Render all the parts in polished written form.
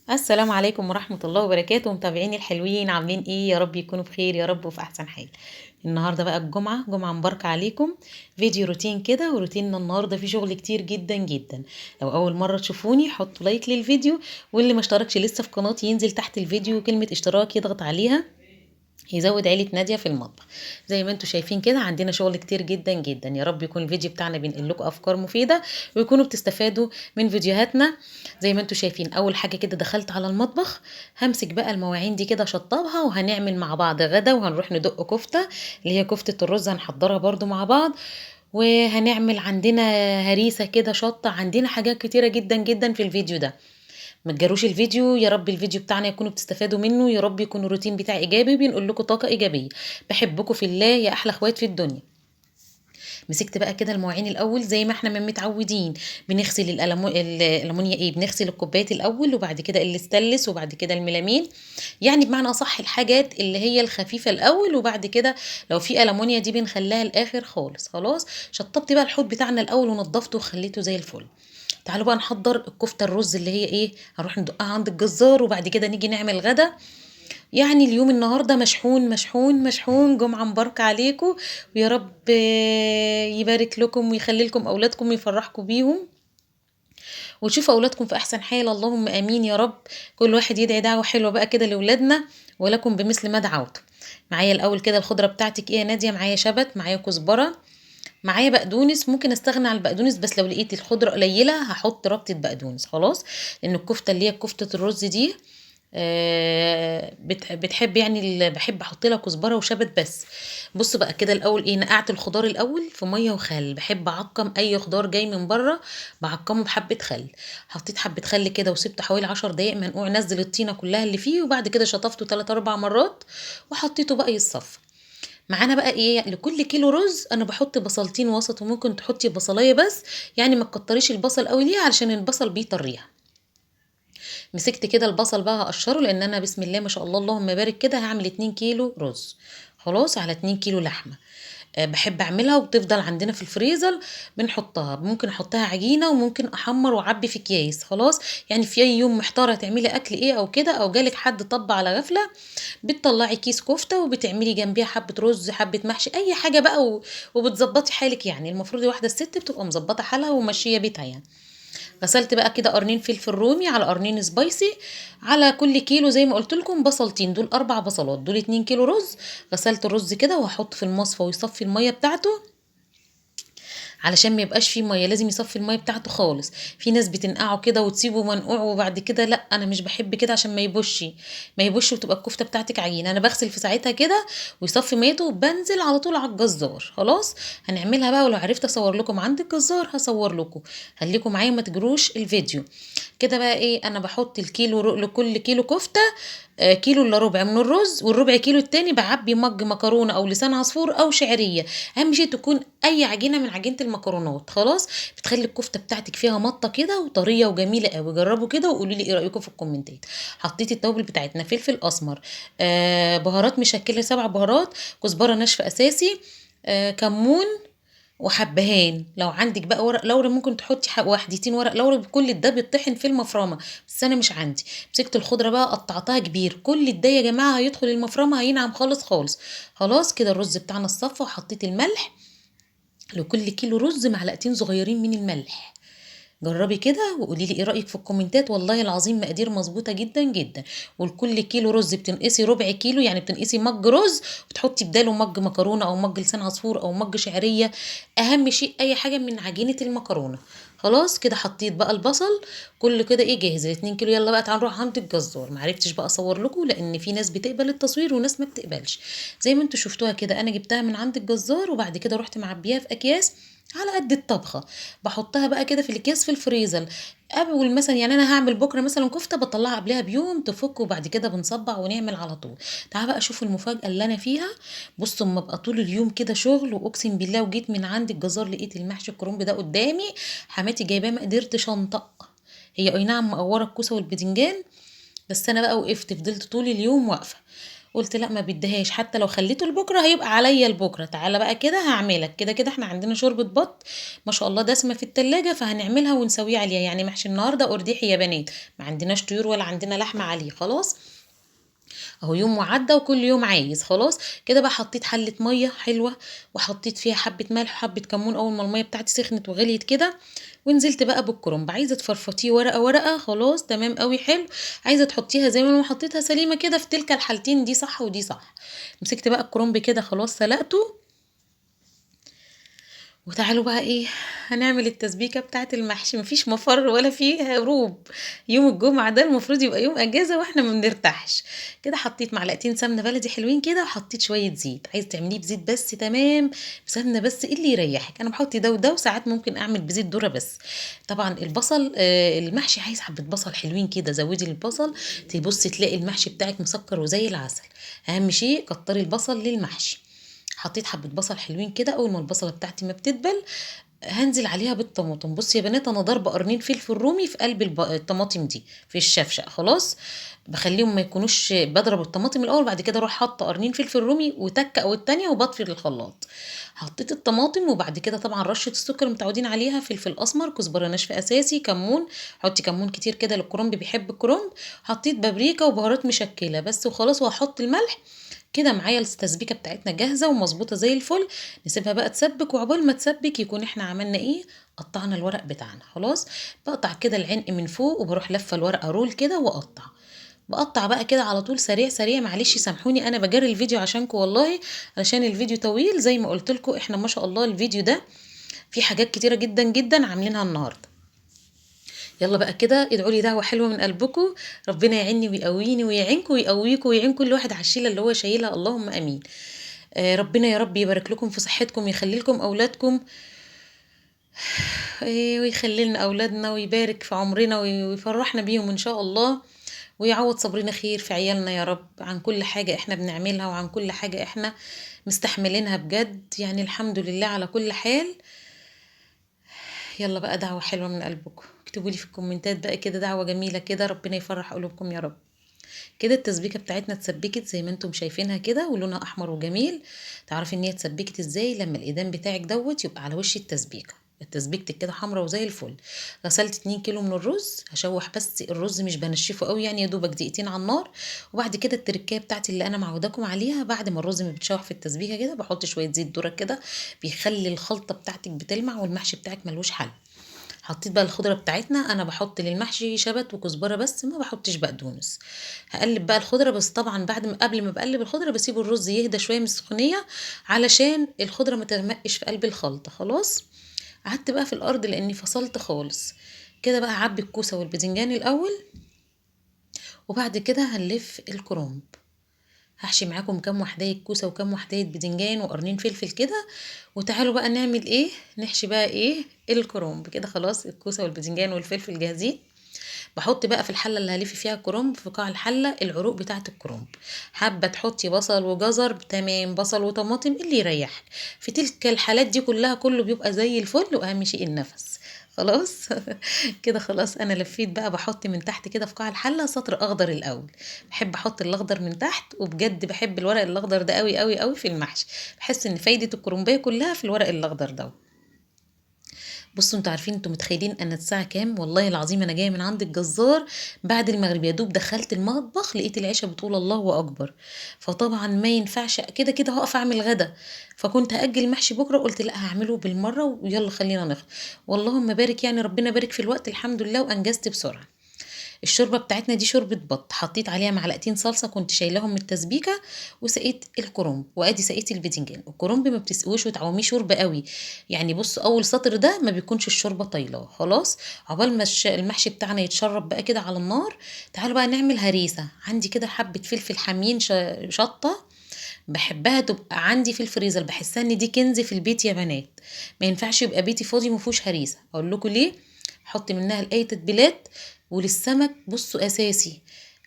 السلام عليكم ورحمة الله وبركاته، متابعيني الحلوين عاملين ايه؟ يا رب يكونوا بخير يا رب وفي احسن حال. النهارده بقى الجمعة، جمعة مباركة عليكم. فيديو روتين كده، وروتيننا النهارده فيه شغل كتير جدا جدا. لو اول مرة تشوفوني حطوا لايك للفيديو، واللي ما اشتركش لسه في قناتي ينزل تحت الفيديو كلمة اشتراك يضغط عليها يزود عيلة نادية في المطبخ. زي ما انتوا شايفين كده عندنا شغل كتير جدا جدا. يا رب يكون الفيديو بتاعنا بينقل لكم افكار مفيدة ويكونوا بتستفادوا من فيديوهاتنا. زي ما انتوا شايفين اول حاجة كده دخلت على المطبخ، همسك بقى المواعين دي كده شطبها، وهنعمل مع بعض غدا، وهنروح ندق كفتة اللي هي كفتة الرز هنحضرها برضو مع بعض. وهنعمل عندنا هريسة كده شطة، عندنا حاجات كتيرة جدا جدا في الفيديو ده. ما تجروش الفيديو. يا رب الفيديو بتاعنا يكونوا بتستفادوا منه، يا رب يكون الروتين بتاعي ايجابي بينقل لكم طاقه ايجابيه. بحبكم في الله يا احلى اخوات في الدنيا. مسكت بقى كده المواعين الاول زي ما احنا ما متعودين. بنغسل الالمونيا ايه، بنغسل الكوبايات الاول، وبعد كده الاستانلس، وبعد كده الميلامين. يعني بمعنى اصح الحاجات اللي هي الخفيفه الاول، وبعد كده لو في المونيا دي بنخليها الاخر خالص. خلاص شطبت بقى الحوض بتاعنا الاول ونضفته وخليته زي الفل. تعالوا بقى نحضر الكفته الرز اللي هي ايه، هنروح ندقها عند الجزار، وبعد كده نيجي نعمل غدا. يعني اليوم النهارده مشحون مشحون مشحون. جمعه مباركه عليكم، ويا رب يبارك لكم ويخلي لكم اولادكم ويفرحكم بيهم، وتشوفوا اولادكم في احسن حال. اللهم امين يا رب. كل واحد يدعي دعوه حلوه بقى كده لاولادنا، ولكم بمثل ما دعوتم. معايا الاول كده الخضره بتاعتك ايه يا ناديه؟ معايا شبت، معايا كزبره، معايا بقدونس. ممكن استغنى عن البقدونس، بس لو لقيت الخضره قليله هحط ربطه بقدونس خلاص. لان الكفته اللي هي كفته الرز دي بتحب يعني بحب احط لها كزبره وشبت بس. بصوا بقى كده الاول ايه، نقعت الخضار الاول في ميه وخل. بحب اعقم اي خضار جاي من بره، بعقمه بحبه خل. حطيت حبه خل كده وسبته حوالي 10 دقايق منقوع، نزل الطينه كلها اللي فيه، وبعد كده شطفته 3 4 مرات وحطيته بقى يتصفى. معانا بقى ايه، لكل كيلو رز انا بحط بصلتين وسط، وممكن تحطي بصلايه بس. يعني ما تكتريش البصل قوي ليه، علشان البصل بيطريها. مسكت كده البصل بقى هقشره، لان انا بسم الله ما شاء الله اللهم بارك كده هعمل 2 كيلو رز خلاص على 2 كيلو لحمه. بحب اعملها وبتفضل عندنا في الفريزر. بنحطها، ممكن احطها عجينه، وممكن احمر واعبي في اكياس خلاص. يعني في اي يوم محتاره تعملي اكل ايه او كده، او جالك حد طب على غفله، بتطلعي كيس كفته وبتعملي جنبيها حبه رز حبه محشي اي حاجه بقى وبتظبطي حالك. يعني المفروض واحده الست بتبقى مظبطه حالها وماشيه بيتها يعني. غسلت بقى كده قرنين فلفل رومي على قرنين سبايسي، على كل كيلو زي ما قلت لكم بصلتين، دول 4 بصلات، دول 2 كيلو رز. غسلت الرز كده وهحط في المصفى ويصفي الميه بتاعته، علشان ما يبقاش فيه ميه، لازم يصفي الميه بتاعته خالص. في ناس بتنقعه كده وتسيبه منقوع وبعد كده لا، انا مش بحب كده عشان ما يبوش وتبقى الكفته بتاعتك عجينه. انا بغسل في ساعتها كده ويصفي ميته، وبنزل على طول على الجزار خلاص. هنعملها بقى، ولو عرفت اصور لكم عند الجزار هصور لكم. خليكم معايا ما تجروش الفيديو. كده بقى ايه، انا بحط الكيلو لكل كيلو كفته كيلو الا ربع من الرز، والربع كيلو التاني بعبي مج مكرونه او لسان عصفور او شعريه. اهم شيء تكون اي عجينه من عجينه المكرونات خلاص. بتخلي الكفته بتاعتك فيها مطه كده وطريه وجميله قوي. جربوا كده وقولوا لي ايه رايكم في الكومنتات. حطيت التوابل بتاعتنا، فلفل اسمر، بهارات مشكله 7 بهارات، كزبره ناشفه اساسي، كمون، وحبهان. لو عندك بقى ورق لورا ممكن تحطي واحدتين ورق لورا. كل ده بيطحن في المفرمه، بس انا مش عندي. مسكت الخضره بقى قطعتها كبير. كل ده يا جماعه هيدخل المفرمه هينعم خالص خالص. خلاص كده الرز بتاعنا الصفى، وحطيت الملح. لكل كيلو رز معلقتين صغيرين من الملح. جربي كده وقولي لي ايه رايك في الكومنتات. والله العظيم مقادير مظبوطه جدا جدا. ولكل كيلو رز بتنقسي ربع كيلو، يعني بتنقسي مج رز وتحطي بداله مج مكرونه او مج لسان عصفور او مج شعريه. اهم شيء اي حاجه من عجينه المكرونه. خلاص كده حطيت بقى البصل. كل كده ايه جاهز ال 2 كيلو. يلا بقى تعالوا نروح عند الجزار. معرفتش بقى اصور لكم لان في ناس بتقبل التصوير وناس ما بتقبلش. زي ما انتوا شفتوها كده انا جبتها من عند الجزار، وبعد كده رحت معبيها في اكياس على قد الطبخه. بحطها بقى كده في الاكياس في الفريزر. اول مثلا يعني انا هعمل بكره مثلا كفته بطلعها قبلها بيوم تفك، وبعد كده بنصبع ونعمل على طول. تعال بقى شوفوا المفاجاه اللي انا فيها. بصوا اما ابقى طول اليوم كده شغل، واقسم بالله وجيت من عند الجزار لقيت المحشي الكرنب ده قدامي. حماتي جايباه ما قدرتش انطق. هي اي نعم مقوره الكوسه والبدنجان، بس انا بقى وقفت فضلت طول اليوم واقفه. قلت لا ما بديهاش، حتى لو خليته لبكره هيبقى عليا لبكره، تعالى بقى كده هعملك كده كده، احنا عندنا شوربه بط ما شاء الله دسمه في التلاجة، فهنعملها ونسويه عليها، يعني محشي النهارده ارديحي يا بنات، ما عندناش طيور ولا عندنا لحمه عليه خلاص. اهو يوم وعدى وكل يوم عايز خلاص. كده بقى حطيت حله ميه حلوه، وحطيت فيها حبه ملح وحبه كمون اول ما الميه بتاعتي سخنت وغليت كده، ونزلت بقى بالكرنب. عايزه تفرفطيه ورقه ورقه خلاص تمام قوي حلو، عايزه تحطيها زي ما انا حطيتها سليمه كده، في تلك الحالتين دي صح ودي صح. مسكت بقى الكرنب كده خلاص سلقته. وتعالوا بقى ايه، هنعمل التسبيكه بتاعه المحشي، مفيش مفر ولا فيه هروب. يوم الجمعه ده المفروض يبقى يوم اجازه واحنا ما بنرتاحش. كده حطيت معلقتين سمنه بلدي حلوين كده، وحطيت شويه زيت، عايز تعمليه بزيت بس تمام، بسمنه بس اللي يريحك، انا بحط ده وده، وساعات ممكن اعمل بزيت ذره بس. طبعا البصل المحشي عايز حبه بصل حلوين كده، زودي البصل تبص تلاقي المحشي بتاعك مسكر وزي العسل. اهم شيء كتري البصل للمحشي. حطيت حبه بصل حلوين كده، اول ما البصله بتاعتي ما بتدبل هنزل عليها بالطماطم. بصي يا بنات انا ضاربه قرنين فلفل رومي في قلب الطماطم دي في الشفشق خلاص، بخليهم ما يكونوش، بضرب الطماطم الاول بعد كده اروح حاطه قرنين فلفل رومي وتكه او التانيه وبطفي الخلاط. حطيت الطماطم وبعد كده طبعا رشه السكر متعودين عليها، فلفل اسمر، كزبره ناشفه اساسي، كمون، حطي كمون كتير كده للكرنب بيحب الكرنب، حطيت بابريكا وبهارات مشكله بس وخلاص، وهحط الملح. كده معايا التسبيكه بتاعتنا جاهزه ومظبوطه زي الفل. نسيبها بقى تسبك، وعقبال ما تسبك يكون احنا عملنا ايه، قطعنا الورق بتاعنا خلاص. بقطع كده العنق من فوق وبروح لفه الورقه رول كده واقطع. بقطع بقى كده على طول سريع سريع، معلش سامحوني انا بجري الفيديو عشانكم والله، علشان الفيديو طويل زي ما قلت لكم، احنا ما شاء الله الفيديو ده فيه حاجات كتيره جدا جدا عاملينها النهارده. يلا بقى كده ادعوا لي دعوه حلوه من قلبكم، ربنا يعيني ويقويني ويعينكم ويقويكم ويعين كل واحد على الشيله اللي هو شايلها، اللهم امين. ربنا يا رب يبارك لكم في صحتكم، يخلي لكم اولادكم، ويخلي لنا اولادنا ويبارك في عمرنا ويفرحنا بيهم ان شاء الله، ويعوض صبرنا خير في عيالنا يا رب، عن كل حاجة احنا بنعملها وعن كل حاجة احنا مستحملينها بجد، يعني الحمد لله على كل حال. يلا بقى دعوة حلوة من قلبكم، اكتبوا لي في الكومنتات بقى كده دعوة جميلة كده، ربنا يفرح قلوبكم يا رب. كده التسبيكه بتاعتنا اتسبكت زي ما انتم شايفينها كده، ولونها احمر وجميل. تعرفي ان هي اتسبكت ازاي؟ لما الايدام بتاعك دوت يبقى على وش التسبيكه، التسبيكتك كده حمرا وزي الفل. غسلت 2 كيلو من الرز، هشوح بس الرز مش بنشفه قوي يعني، يا دوبك دقيقتين على النار. وبعد كده التركيه بتاعتي اللي انا معوداكم عليها، بعد ما الرز ما بيتشوح في التسبيكه كده بحط شويه زيت ذره كده، بيخلي الخلطه بتاعتك بتلمع والمحشي بتاعك ملوش حل. حطيت بقى الخضرة بتاعتنا، انا بحط للمحشي شبت وكزبرة بس، ما بحطش بقدونس. هقلب بقى الخضرة، بس طبعا بعد ما قبل ما بقلب الخضرة بسيب الرز يهدى شوية من السخونية، علشان الخضرة ما تغمقش في قلب الخلطة خلاص. قعدت بقى في الارض لاني فصلت خالص. كده بقى هعبي الكوسة والباذنجان الاول، وبعد كده هنلف الكرنب. هحشي معاكم كام وحدايه كوسه وكام وحدايه باذنجان وقرنين فلفل كده. وتعالوا بقى نعمل ايه، نحشي بقى ايه الكرنب. كده خلاص الكوسه والباذنجان والفلفل جاهزين. بحط بقى في الحله اللي هلف فيها الكرنب، في قاع الحله العروق بتاعه الكرنب. حابه تحطي بصل وجزر تمام، بصل وطماطم اللي يريحك. في تلك الحالات دي كلها كله بيبقى زي الفل، واهم شيء النفس خلاص. كده خلاص انا لفيت بقى، بحط من تحت كده في قاع الحله سطر اخضر الاول. بحب احط الاخضر من تحت، وبجد بحب الورق الاخضر ده قوي قوي قوي في المحشي، بحس ان فايده الكرنبيه كلها في الورق الاخضر ده. بصوا انتوا عارفين، انتوا متخيلين ان الساعه كام؟ والله العظيم انا جايه من عند الجزار بعد المغرب، يا دوب دخلت المطبخ لقيت العيشه بتقول الله اكبر. فطبعا ما ينفعش كده كده هقف اعمل غدا، فكنت هاجل المحشي بكره، قلت لا هعمله بالمره ويلا خلينا نخ. واللهم بارك، يعني ربنا بارك في الوقت الحمد لله، وانجزت بسرعه. الشوربه بتاعتنا دي شوربه بط، حطيت عليها معلقتين صلصه كنت شايلاهم من التسبيكه، وسقيت الكرنب، وادي سقيت البتنجان. الكرنب ما بتسقوش وتعوميه شوربه قوي، يعني بص اول سطر ده ما بيكونش الشوربه طايله خلاص. عقبال ما المحشي بتاعنا يتشرب بقى كده على النار، تعالوا بقى نعمل هريسه. عندي كده حبه فلفل حامين شطه، بحبها تبقى عندي في الفريزر، بحسها ان دي كنز في البيت يا بنات. ما ينفعش يبقى بيتي فاضي ما فيهوش هريسه، اقول لكم ليه. حط منها لاي تتبيلات، وللسمك بصوا اساسي.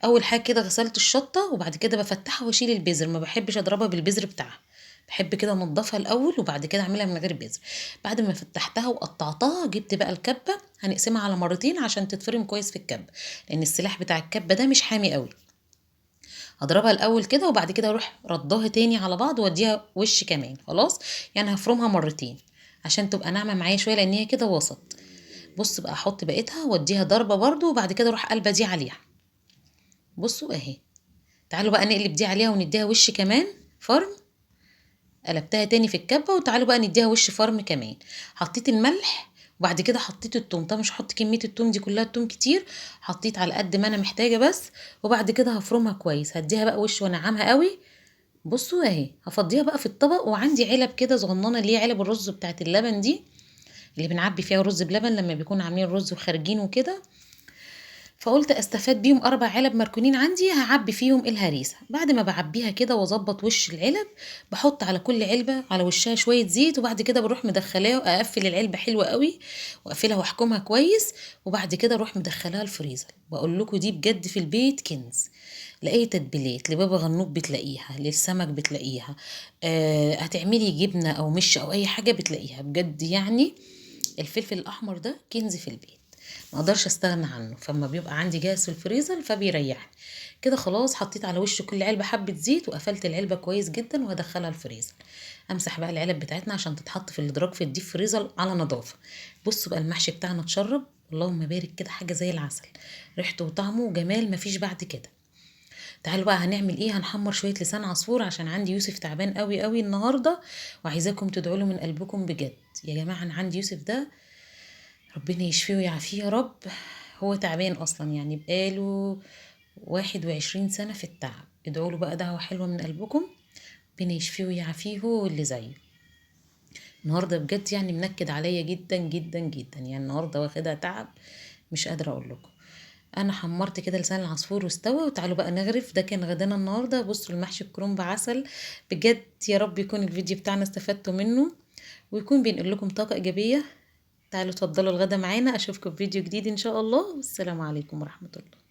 اول حاجه كده غسلت الشطه، وبعد كده بفتحها واشيل البذر، ما بحبش اضربها بالبذر بتاعها، بحب كده انضفها الاول وبعد كده اعملها من غير بذر. بعد ما فتحتها وقطعتها جبت بقى الكبه، هنقسمها على مرتين عشان تتفرم كويس في الكبه، لان السلاح بتاع الكبه ده مش حامي قوي. اضربها الاول كده وبعد كده اروح ردها تاني على بعض واديها وش كمان. خلاص يعني هفرمها مرتين عشان تبقى ناعمه معايا شويه لان هي كده وسط. بص بقى احط بقيتها واديها ضربه برضو وبعد كده اروح قلبه دي عليها. بصوا اهي. تعالوا بقى نقلب دي عليها ونديها وش كمان فرم. قلبتها تاني في الكبه وتعالوا بقى نديها وش فرم كمان. حطيت الملح وبعد كده حطيت التوم. طبعا مش هحط كميه التوم دي كلها، التوم كتير، حطيت على قد ما انا محتاجه بس. وبعد كده هفرمها كويس، هديها بقى وش وانعمها قوي. بصوا اهي. هفضيها بقى في الطبق، وعندي علب كده صغننه اللي هي علب الرز بتاعت اللبن دي اللي بنعبي فيها رز بلبن لما بيكون عاملين رز وخارجين وكده. فقلت استفاد بيهم 4 علب مركونين عندي، هعبي فيهم الهريسه. بعد ما بعبيها كده واظبط وش العلب، بحط على كل علبه على وشها شويه زيت، وبعد كده بروح مدخلاه واقفل العلبه حلوه قوي، واقفلها واحكمها كويس. وبعد كده اروح مدخلاها الفريزر. بقول لكم دي بجد في البيت كنز. لاي تتبيلات لبابا غنوج بتلاقيها، للسمك بتلاقيها، هتعملي جبنه او مش او اي حاجه بتلاقيها بجد يعني. الفلفل الاحمر ده كنز في البيت، ما اقدرش استغنى عنه. فما بيبقى عندي جاهز في الفريزر فبيريحني. كده خلاص حطيت على وش كل علبه حبه زيت وقفلت العلبه كويس جدا وهدخلها الفريزر. امسح بقى العلب بتاعتنا عشان تتحط في الادراج في الديب فريزر على نظافه. بصوا بقى المحشي بتاعنا اتشرب، اللهم بارك كده، حاجه زي العسل، ريحته وطعمه وجمال مفيش بعد كده. تعالوا بقى هنعمل ايه. هنحمر شويه لسان عصفور عشان عندي يوسف تعبان قوي قوي النهارده، وعايزاكم تدعوا له من قلبكم بجد يا جماعه. انا عندي يوسف ده ربنا يشفيه ويعافيه يا رب. هو تعبان اصلا يعني بقاله 21 سنة في التعب. ادعوا له بقى دعوة حلوة من قلبكم، ربنا يشفيه ويعافيه هو واللي زيه. النهارده بجد يعني منكد عليا جدا جدا جدا، يعني النهارده واخدها تعب مش قادرة اقول لكم. انا حمرت كده لسان العصفور واستوى، وتعالوا بقى نغرف. ده كان غدانا النهارده. بصوا المحشي بكرنب عسل. بجد يا رب يكون الفيديو بتاعنا استفدتوا منه ويكون بينقل لكم طاقة ايجابية. تعالوا اتفضلوا الغدا معانا. اشوفكم في فيديو جديد ان شاء الله، والسلام عليكم ورحمة الله.